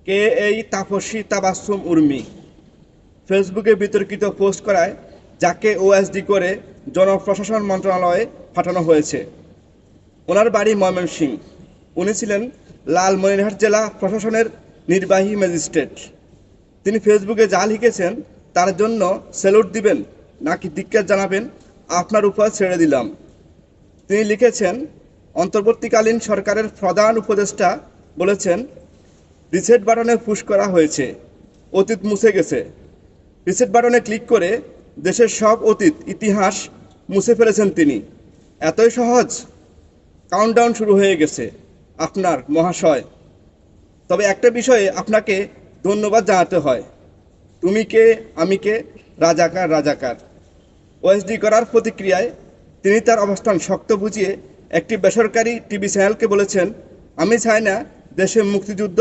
কে এই তাপসী তাবাসসুম উর্মি? ফেসবুকে বিতর্কিত পোস্ট করায় যাকে ওএসডি করে জনপ্রশাসন মন্ত্রণালয়ে পাঠানো হয়েছে। ওনার বাড়ি ময়মনসিংহ। উনি ছিলেন লালমনিরহাট জেলা প্রশাসনের নির্বাহী ম্যাজিস্ট্রেট। তিনি ফেসবুকে যা লিখেছেন তার জন্য স্যালুট দিবেন নাকি ধিক্কার জানাবেন, আপনার উপর ছেড়ে দিলাম। তিনি লিখেছেন, অন্তর্বর্তীকালীন সরকারের প্রধান উপদেষ্টা বলেছেন, রিসেট বাটনে পুশ করা হয়েছে, অতীত মুছে গেছে। রিসেট বাটনে ক্লিক করে দেশের সব অতীত ইতিহাস মুছে ফেলেছেন তিনি। এতই সহজ? কাউন্টডাউন শুরু হয়ে গেছে আপনার মহাশয়। তবে একটা বিষয়ে আপনাকে ধন্যবাদ জানাতে হয়। তুমি কে, আমি কে, রাজাকার রাজাকার। ওএসডি করার প্রতিক্রিয়ায় তিনি তার অবস্থান শক্ত বুঝিয়ে একটি বেসরকারি টিভি চ্যানেলকে বলেছেন, আমি চাই না দেশে মুক্তিযুদ্ধ